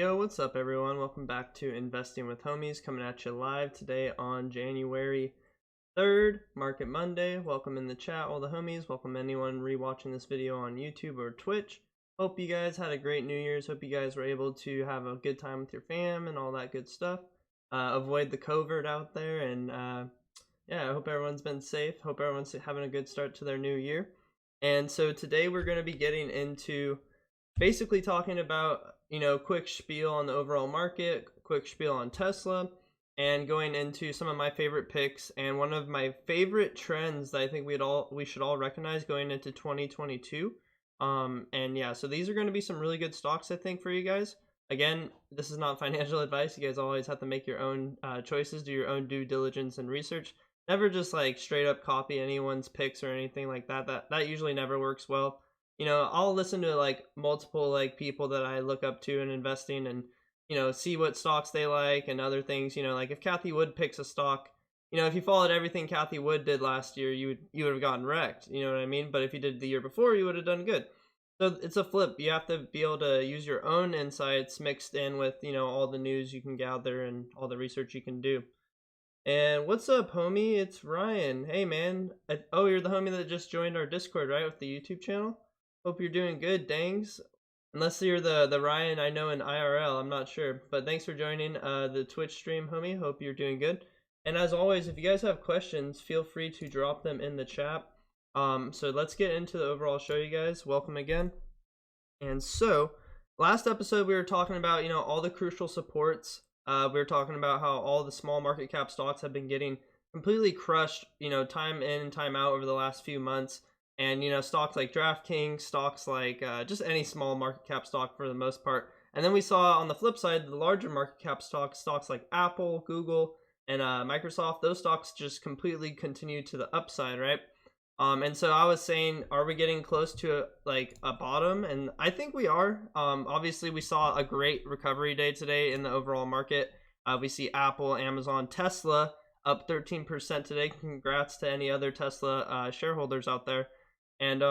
Yo, what's up everyone? Welcome back to Investing with Homies, coming at you live today on January 3rd, Market Monday. Welcome in the chat, all the homies. Welcome anyone rewatching this video on YouTube or Twitch. Hope you guys had a great New Year's. Hope you guys were able to have a good time with your fam and all that good stuff. Avoid the covert out there, and yeah, I hope everyone's been safe. Hope everyone's having a good start to their new year. And so today we're going to be getting into basically talking about, quick spiel on the overall market, quick spiel on Tesla, and going into some of my favorite picks and one of my favorite trends that I think we should all recognize going into 2022. And yeah, so these are going to be some really good stocks, I think, for you guys. Again, this is not financial advice. You guys always have to make your own choices, do your own due diligence and research. Never just like straight up copy anyone's picks or anything like that. That usually never works well. I'll listen to like multiple like people that I look up to in investing, and see what stocks they like and other things. Like if Cathie Wood picks a stock, if you followed everything Cathie Wood did last year, you would have gotten wrecked. You know what I mean? But if you did the year before, you would have done good. So it's a flip. You have to be able to use your own insights mixed in with all the news you can gather and all the research you can do. And what's up, homie? It's Ryan. Hey, man. Oh, you're the homie that just joined our Discord, right, with the YouTube channel? Hope you're doing good, dangs. Unless you're the Ryan I know in IRL, I'm not sure. But thanks for joining the Twitch stream, homie. Hope you're doing good. And as always, if you guys have questions, feel free to drop them in the chat. So let's get into the overall show, you guys. Welcome again. And so, last episode we were talking about, all the crucial supports. We were talking about how all the small market cap stocks have been getting completely crushed, time in and time out over the last few months. And, stocks like DraftKings, stocks like just any small market cap stock for the most part. And then we saw on the flip side, the larger market cap stocks like Apple, Google, and Microsoft, those stocks just completely continue to the upside, right? And so I was saying, are we getting close to a bottom? And I think we are. Obviously, we saw a great recovery day today in the overall market. We see Apple, Amazon, Tesla up 13% today. Congrats to any other Tesla shareholders out there. And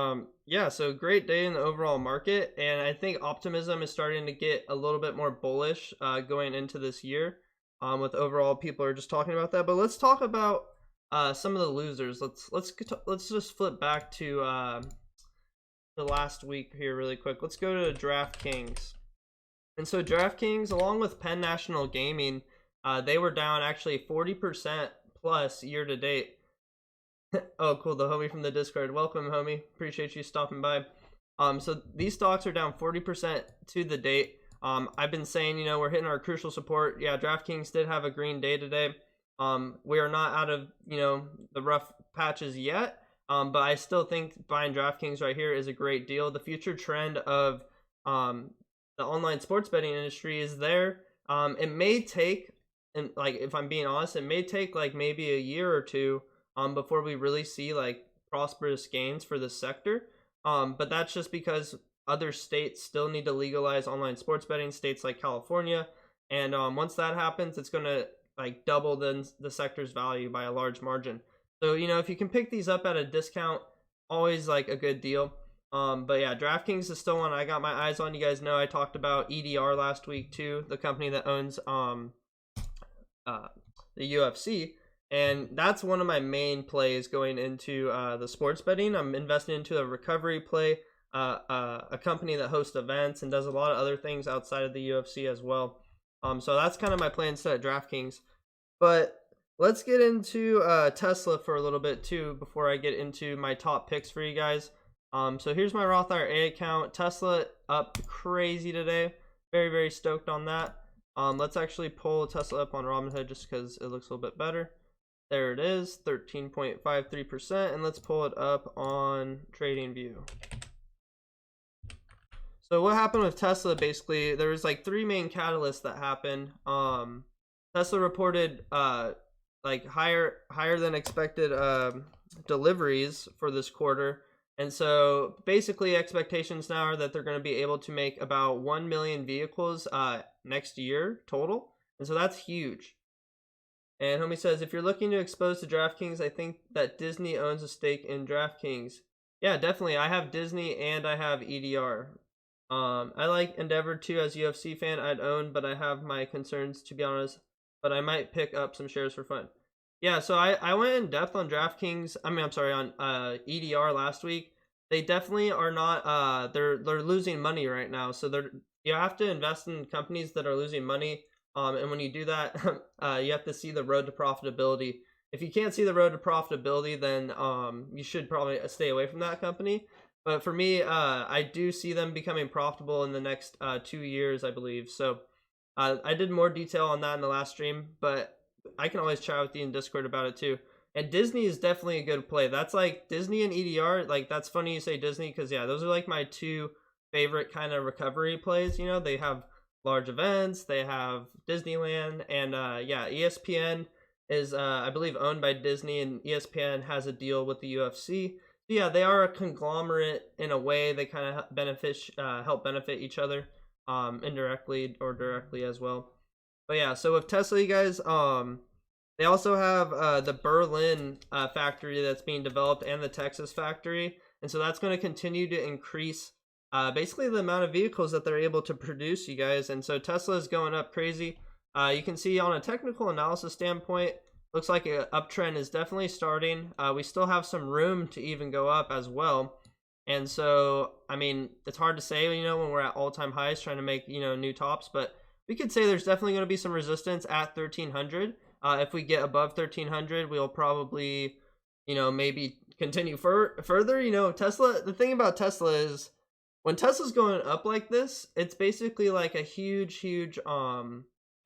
yeah, so great day in the overall market, and I think optimism is starting to get a little bit more bullish going into this year. With overall, people are just talking about that. But let's talk about some of the losers. Let's just flip back to the last week here really quick. Let's go to DraftKings. And so DraftKings, along with Penn National Gaming, they were down actually 40% plus year to date. Oh, cool. The homie from the Discord. Welcome, homie. Appreciate you stopping by. So these stocks are down 40% to the date. I've been saying, we're hitting our crucial support. Yeah, DraftKings did have a green day today. We are not out of, the rough patches yet. But I still think buying DraftKings right here is a great deal. The future trend of the online sports betting industry is there. It may take, and like if I'm being honest, it may take like maybe a year or two before we really see like prosperous gains for this sector. But that's just because other states still need to legalize online sports betting, states like California. And once that happens, it's going to like double the sector's value by a large margin. So, if you can pick these up at a discount, always like a good deal. But yeah, DraftKings is still one I got my eyes on. You guys know I talked about EDR last week too, the company that owns the UFC. And that's one of my main plays going into the sports betting. I'm investing into a recovery play, a company that hosts events and does a lot of other things outside of the UFC as well. So that's kind of my plan instead of DraftKings. But let's get into Tesla for a little bit too before I get into my top picks for you guys. So here's my Roth IRA account. Tesla up crazy today. Very, very stoked on that. Let's actually pull Tesla up on Robinhood just because it looks a little bit better. There it is, 13.53%, and let's pull it up on TradingView. So what happened with Tesla, basically, there was like three main catalysts that happened. Tesla reported like higher than expected deliveries for this quarter. And so basically expectations now are that they're going to be able to make about 1 million vehicles next year total. And so that's huge. And homie says, if you're looking to expose to DraftKings, I think that Disney owns a stake in DraftKings. Yeah, definitely. I have Disney and I have EDR. I like Endeavor too as UFC fan. I'd own, but I have my concerns to be honest. But I might pick up some shares for fun. Yeah, so I went in depth on DraftKings. I mean, I'm sorry, on EDR last week. They definitely are not. They're losing money right now. So you have to invest in companies that are losing money. And when you do that, you have to see the road to profitability. If you can't see the road to profitability, then you should probably stay away from that company. But for me, I do see them becoming profitable in the next 2 years, I believe. So I did more detail on that in the last stream, but I can always chat with you in Discord about it too. And Disney is definitely a good play. That's like Disney and EDR. Like, that's funny you say Disney because, yeah, those are like my two favorite kind of recovery plays. You know, they have large events, they have Disneyland, and yeah, ESPN is, I believe, owned by Disney, and ESPN has a deal with the UFC. Yeah, they are a conglomerate in a way. They kind of help benefit each other, indirectly or directly as well. But yeah, so with Tesla, you guys, they also have the Berlin factory that's being developed and the Texas factory, and so that's going to continue to increase basically the amount of vehicles that they're able to produce, you guys. And so Tesla is going up crazy. You can see on a technical analysis standpoint, looks like an uptrend is definitely starting. We still have some room to even go up as well. And so, I mean, it's hard to say, you know, when we're at all-time highs trying to make, you know, new tops, but we could say there's definitely going to be some resistance at 1300. If we get above 1300, we'll probably, you know, maybe continue further. You know, Tesla, the thing about Tesla is when Tesla's going up like this, it's basically like a huge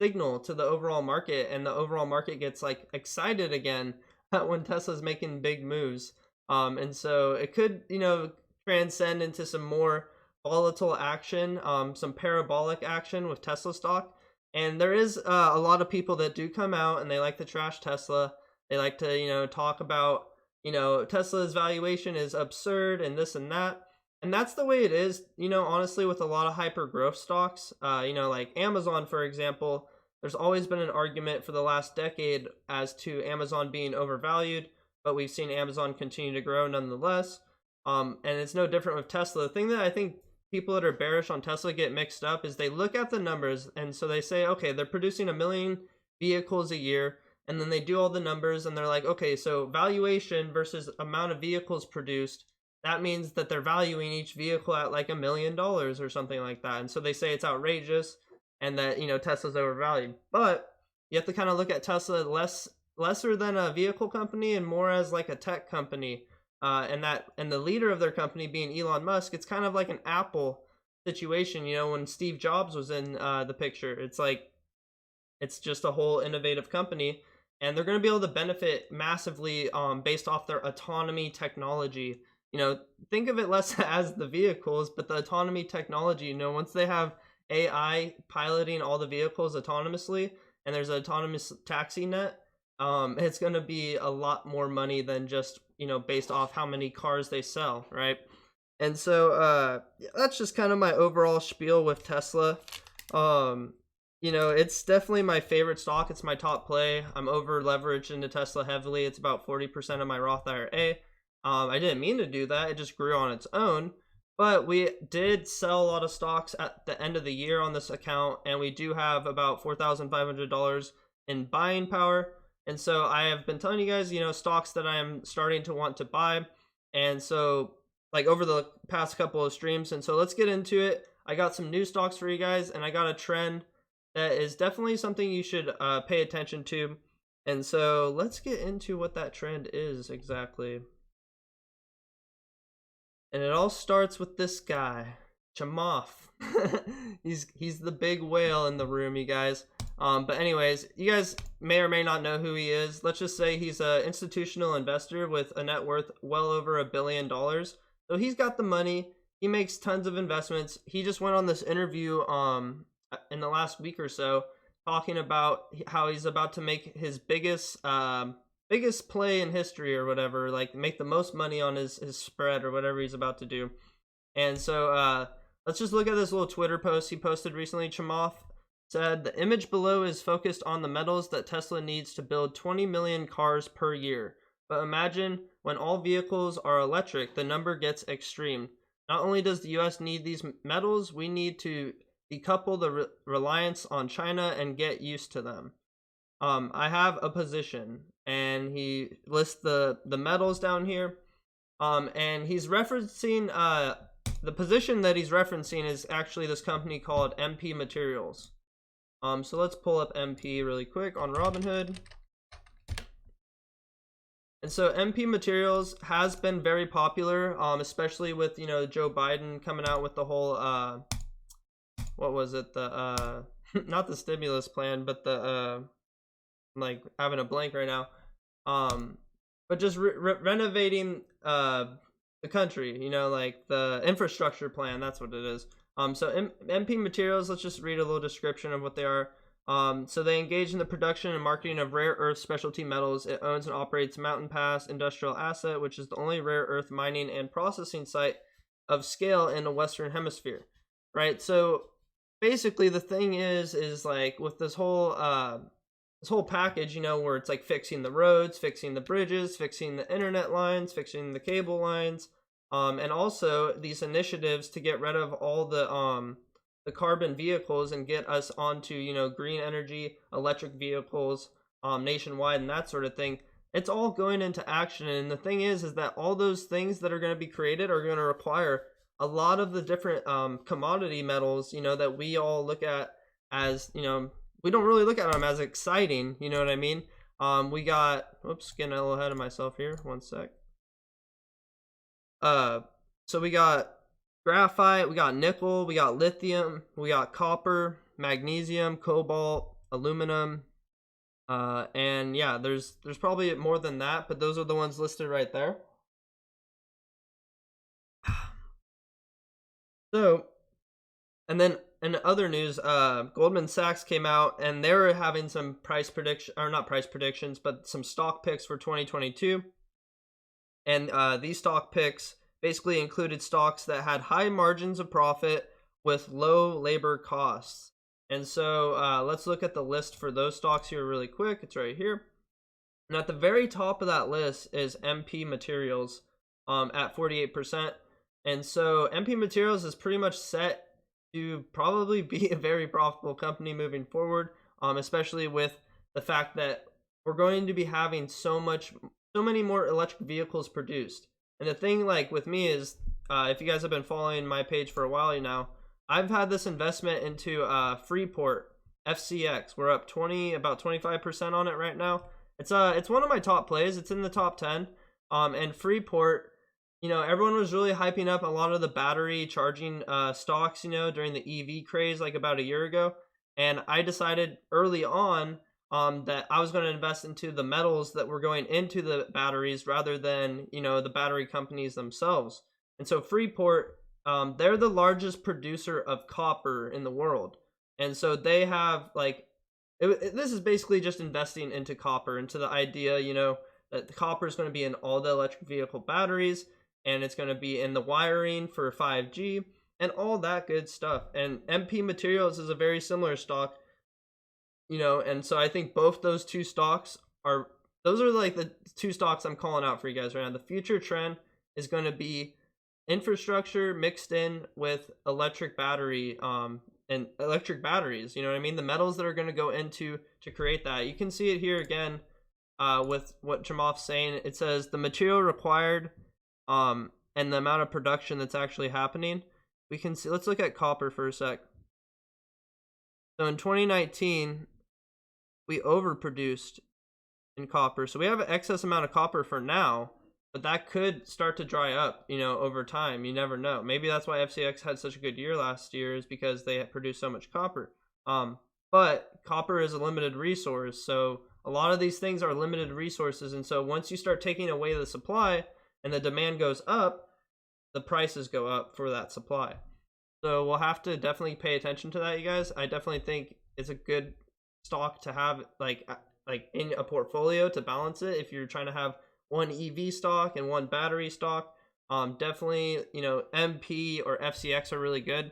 signal to the overall market, and the overall market gets like excited again when Tesla's making big moves. And so it could, you know, transcend into some more volatile action, some parabolic action with Tesla stock. And there is a lot of people that do come out and they like to trash Tesla. They like to, you know, talk about, you know, Tesla's valuation is absurd and this and that. And that's the way it is, you know, honestly, with a lot of hyper growth stocks. You know, like Amazon, for example, there's always been an argument for the last decade as to Amazon being overvalued, but we've seen Amazon continue to grow nonetheless. And it's no different with Tesla. The thing that I think people that are bearish on Tesla get mixed up is they look at the numbers, and so they say, okay, they're producing 1 million vehicles a year, and then they do all the numbers and they're like, okay, so valuation versus amount of vehicles produced, that means that they're valuing each vehicle at like $1 million or something like that. And so they say it's outrageous and that, you know, Tesla's overvalued. But you have to kind of look at Tesla lesser than a vehicle company and more as like a tech company. And the leader of their company being Elon Musk, it's kind of like an Apple situation. You know, when Steve Jobs was in the picture, it's like, it's just a whole innovative company, and they're going to be able to benefit massively based off their autonomy technology. You know, think of it less as the vehicles, but the autonomy technology. You know, once they have AI piloting all the vehicles autonomously, and there's an autonomous taxi net, it's going to be a lot more money than just, you know, based off how many cars they sell, right? And so that's just kind of my overall spiel with Tesla. You know, it's definitely my favorite stock. It's my top play. I'm over leveraged into Tesla heavily. It's about 40% of my Roth IRA. I didn't mean to do that. It just grew on its own. But we did sell a lot of stocks at the end of the year on this account, and we do have about $4,500 in buying power. And so I have been telling you guys, you know, stocks that I am starting to want to buy. And so, like, over the past couple of streams. And so let's get into it. I got some new stocks for you guys, and I got a trend that is definitely something you should pay attention to. And so let's get into what that trend is exactly. And it all starts with this guy, Chamath. he's the big whale in the room, you guys. But anyways, you guys may or may not know who he is. Let's just say he's an institutional investor with a net worth well over $1 billion. So he's got the money. He makes tons of investments. He just went on this interview in the last week or so, talking about how he's about to make his biggest play in history or whatever, like make the most money on his spread or whatever he's about to do. And so let's just look at this little Twitter post he posted recently. Chamath said, the image below is focused on the metals that Tesla needs to build 20 million cars per year. But imagine when all vehicles are electric, the number gets extreme. not only does the US need these metals, we need to decouple the reliance on China and get used to them. I have a position, and he lists the metals down here. And he's referencing the position that he's referencing is actually this company called MP Materials. So let's pull up MP really quick on Robinhood. And so MP Materials has been very popular, especially with, you know, Joe Biden coming out with the whole what was it, the not the stimulus plan, but the like having a blank right now, but just renovating the country, you know, like the infrastructure plan. That's what it is. So MP Materials, let's just read a little description of what they are. So they engage in the production and marketing of rare earth specialty metals. It owns and operates Mountain Pass Industrial Asset, which is the only rare earth mining and processing site of scale in the Western Hemisphere. Right. So basically, the thing is like with this whole package, you know, where it's like fixing the roads, fixing the bridges, fixing the internet lines, fixing the cable lines, and also these initiatives to get rid of all the carbon vehicles and get us onto, you know, green energy, electric vehicles, nationwide and that sort of thing. It's all going into action. And the thing is that all those things that are going to be created are going to require a lot of the different commodity metals, you know, that we all look at as, you know, we don't really look at them as exciting, you know what I mean? We got, oops, getting a little ahead of myself here, one sec. So we got graphite, we got nickel, we got lithium, we got copper, magnesium, cobalt, aluminum, and yeah, there's probably more than that, but those are the ones listed right there. So, and then in other news, Goldman Sachs came out and they were having some price prediction, or not price predictions, but some stock picks for 2022. And these stock picks basically included stocks that had high margins of profit with low labor costs. And so let's look at the list for those stocks here really quick. It's right here. And at the very top of that list is MP Materials at 48%. And so MP Materials is pretty much set to probably be a very profitable company moving forward, especially with the fact that we're going to be having so many more electric vehicles produced. And the thing, like with me, is if you guys have been following my page for a while now, I've had this investment into Freeport FCX. We're up about 25% on it right now. It's one of my top plays. It's in the top 10. And Freeport, you know, everyone was really hyping up a lot of the battery charging stocks, you know, during the EV craze like about a year ago. And I decided early on that I was going to invest into the metals that were going into the batteries rather than, you know, the battery companies themselves. And so Freeport, they're the largest producer of copper in the world. And so they have like, this is basically just investing into copper, into the idea, you know, that the copper is going to be in all the electric vehicle batteries, and it's going to be in the wiring for 5G and all that good stuff. And MP Materials is a very similar stock, you know, and so I think both those two stocks those are like the two stocks I'm calling out for you guys right now. The future trend is going to be infrastructure mixed in with electric battery and electric batteries, you know what I mean? The metals that are going to go into to create that. You can see it here again with what Chamath's saying. It says the material required and the amount of production that's actually happening. We can see, let's look at copper for a sec. So in 2019, we overproduced in copper. So we have an excess amount of copper for now, but that could start to dry up, you know, over time. You never know. Maybe that's why FCX had such a good year last year, is because they had produced so much copper. But copper is a limited resource. So a lot of these things are limited resources. And so once you start taking away the supply and the demand goes up, the prices go up for that supply. So we'll have to definitely pay attention to that, you guys. I definitely think it's a good stock to have like in a portfolio to balance it. If you're trying to have one EV stock and one battery stock, definitely, you know, MP or FCX are really good.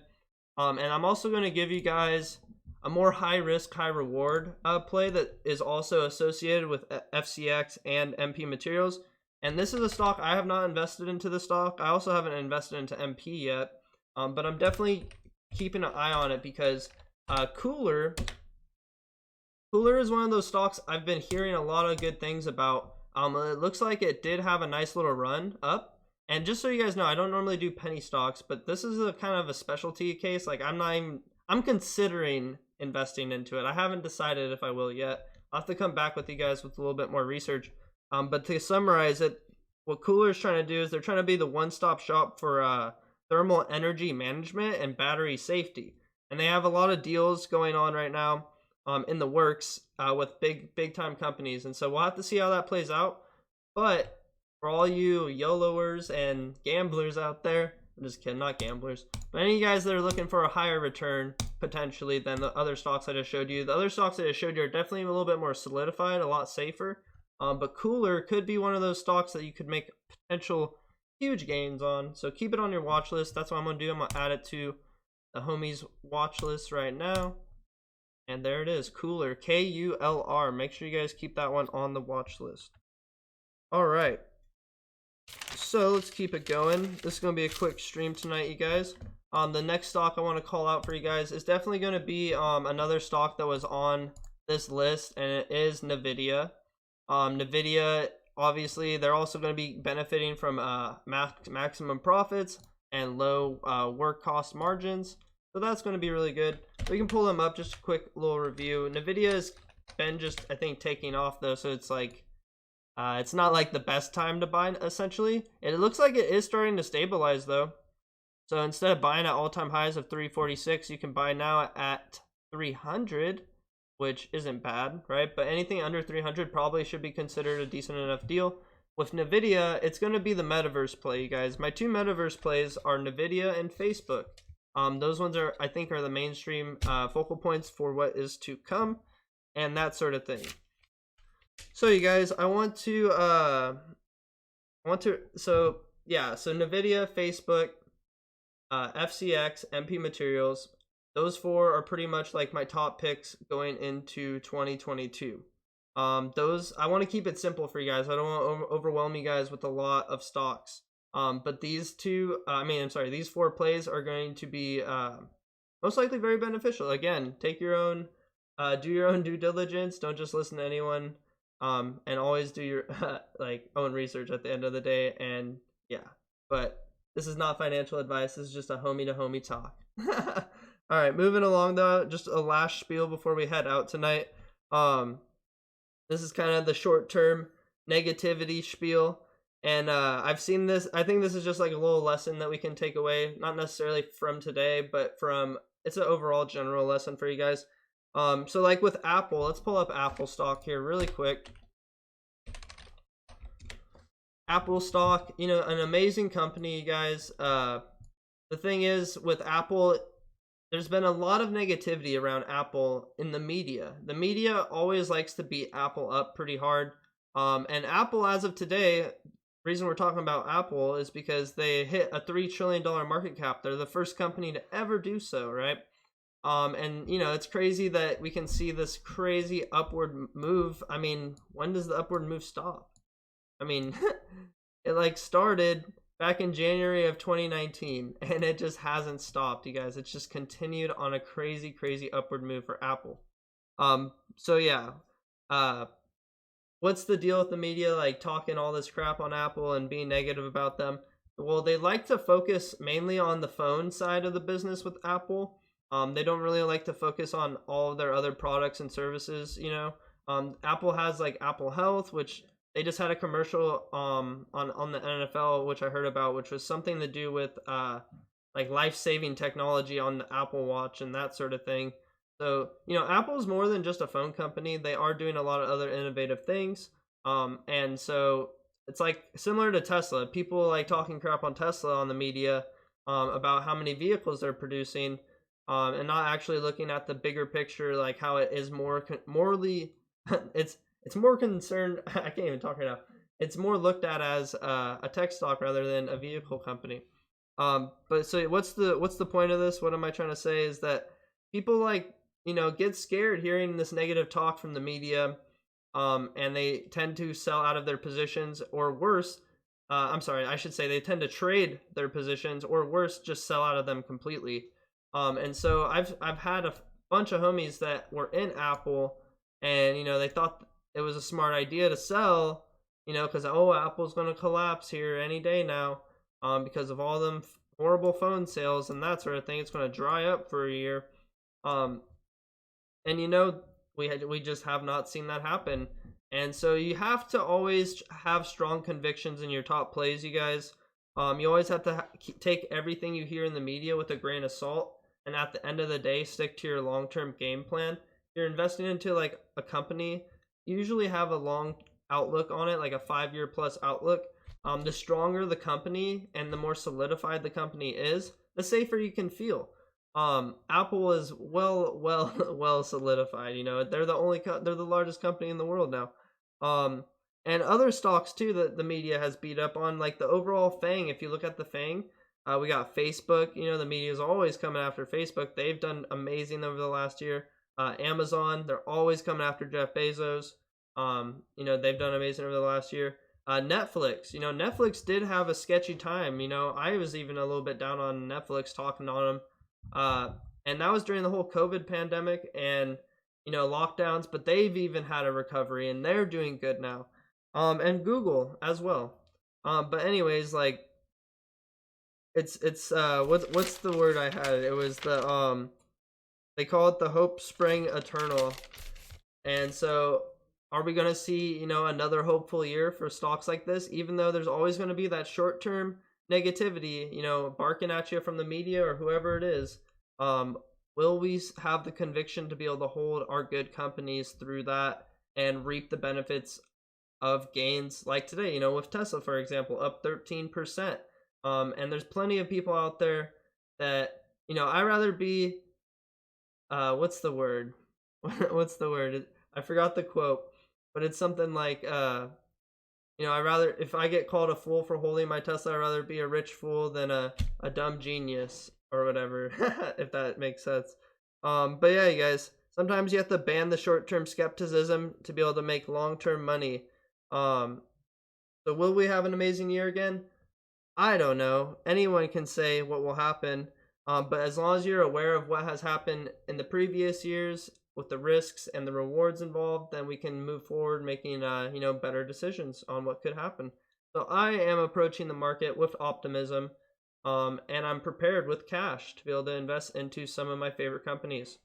And I'm also going to give you guys a more high risk, high reward play that is also associated with FCX and MP Materials. And this is a stock I have not invested into the stock. I also haven't invested into MP yet, but I'm definitely keeping an eye on it because Cooler is one of those stocks I've been hearing a lot of good things about. It looks like it did have a nice little run up. And just so you guys know, I don't normally do penny stocks, but this is a kind of a specialty case. Like I'm considering investing into it. I haven't decided if I will yet. I'll have to come back with you guys with a little bit more research. But to summarize it, what Cooler is trying to do is they're trying to be the one-stop shop for thermal energy management and battery safety. And they have a lot of deals going on right now in the works with big time companies. And so we'll have to see how that plays out. But for all you YOLOers and gamblers out there, I'm just kidding, not gamblers, but any of you guys that are looking for a higher return potentially than the other stocks I just showed you, the other stocks I just showed you are definitely a little bit more solidified, a lot safer. But Cooler could be one of those stocks that you could make potential huge gains on. So keep it on your watch list. That's what I'm going to do. I'm going to add it to the homies watch list right now. And there it is, Cooler, K-U-L-R. Make sure you guys keep that one on the watch list. All right. So let's keep it going. This is going to be a quick stream tonight, you guys. The next stock I want to call out for you guys is definitely going to be another stock that was on this list, and it is NVIDIA. NVIDIA, obviously, they're also going to be benefiting from maximum profits and low work cost margins. So that's going to be really good. We can pull them up, just a quick little review. NVIDIA has been just, I think, taking off though, so it's like, it's not like the best time to buy, essentially. It looks like it is starting to stabilize though. So instead of buying at all-time highs of 346, you can buy now at 300, which isn't bad, right? But anything under 300 probably should be considered a decent enough deal. With NVIDIA, it's going to be the metaverse play, you guys. My two metaverse plays are NVIDIA and Facebook. Those ones are, I think, are the mainstream focal points for what is to come and that sort of thing. So you guys, so NVIDIA, Facebook, FCX, MP Materials, those four are pretty much like my top picks going into 2022. Those, I want to keep it simple for you guys. I don't want to overwhelm you guys with a lot of stocks. But these these four plays are going to be most likely very beneficial. Again, take your own, do your own due diligence. Don't just listen to anyone. And always do your own research at the end of the day. And yeah, but this is not financial advice. This is just a homie to homie talk. All right, moving along though, just a last spiel before we head out tonight. This is kind of the short-term negativity spiel. And I've seen this. I think this is just like a little lesson that we can take away, not necessarily from today, but it's an overall general lesson for you guys. So like with Apple, let's pull up Apple stock here really quick. Apple stock, you know, an amazing company, you guys. The thing is with Apple, there's been a lot of negativity around Apple in the media. The media always likes to beat Apple up pretty hard. And Apple, as of today, reason we're talking about Apple is because they hit a $3 trillion market cap. They're the first company to ever do so, right? And you know, it's crazy that we can see this crazy upward move. I mean, when does the upward move stop? I mean, it like started back in January of 2019 and it just hasn't stopped, you guys. It's just continued on a crazy upward move for Apple. So yeah, what's the deal with the media like talking all this crap on Apple and being negative about them? Well, they like to focus mainly on the phone side of the business with Apple. They don't really like to focus on all of their other products and services, you know. Apple has like Apple Health, which they just had a commercial on the NFL, which I heard about, which was something to do with like life-saving technology on the Apple Watch and that sort of thing. So, you know, Apple's more than just a phone company. They are doing a lot of other innovative things. And so it's like similar to Tesla. People like talking crap on Tesla on the media about how many vehicles they're producing. And not actually looking at the bigger picture, like how it is morally, it's more concerned. I can't even talk right now. It's more looked at as a tech stock rather than a vehicle company. But so what's the point of this? What am I trying to say is that people like, you know, get scared hearing this negative talk from the media. and they tend to sell out of their positions, or worse, I'm sorry, I should say they tend to trade their positions, or worse, just sell out of them completely. And so I've had a bunch of homies that were in Apple, and they thought it was a smart idea to sell, because Apple's going to collapse here any day now, because of all them horrible phone sales and that sort of thing. It's going to dry up for a year, and we just have not seen that happen. And so you have to always have strong convictions in your top plays, you guys. You always have to take everything you hear in the media with a grain of salt, and at the end of the day, stick to your long-term game plan. If you're investing into like a company, you usually have a long outlook on it, like a 5-year plus outlook. The stronger the company and the more solidified the company is, the safer you can feel. Apple is well solidified. They're the largest company in the world now. And other stocks too that the media has beat up on, like the overall FANG. If you look at the FANG, we got Facebook. The media is always coming after Facebook. They've done amazing over the last year. Amazon, they're always coming after Jeff Bezos. They've done amazing over the last year. Netflix, Netflix did have a sketchy time. I was even a little bit down on Netflix, talking on them. And that was during the whole COVID pandemic and lockdowns, but they've even had a recovery and they're doing good now. And Google as well. But anyways, like it's what's the word I had? It was the they call it the Hope Spring Eternal. And so are we going to see, another hopeful year for stocks like this, even though there's always going to be that short-term negativity, barking at you from the media or whoever it is? Will we have the conviction to be able to hold our good companies through that and reap the benefits of gains like today, with Tesla, for example, up 13%. And there's plenty of people out there that, I'd rather be, what's the word? What's the word? I forgot the quote, but it's something like, if I get called a fool for holding my Tesla, I'd rather be a rich fool than a dumb genius or whatever, if that makes sense. But yeah, you guys, sometimes you have to ban the short-term skepticism to be able to make long-term money. So will we have an amazing year again? I don't know. Anyone can say what will happen. But as long as you're aware of what has happened in the previous years with the risks and the rewards involved, then we can move forward making better decisions on what could happen. So I am approaching the market with optimism, and I'm prepared with cash to be able to invest into some of my favorite companies.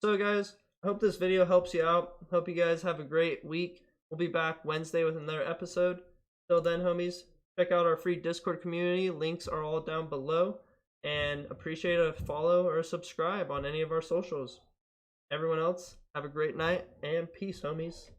So guys, I hope this video helps you out. Hope you guys have a great week. We'll be back Wednesday with another episode. Till then, homies, check out our free Discord community. Links are all down below. And appreciate a follow or a subscribe on any of our socials. Everyone else, have a great night and peace, homies.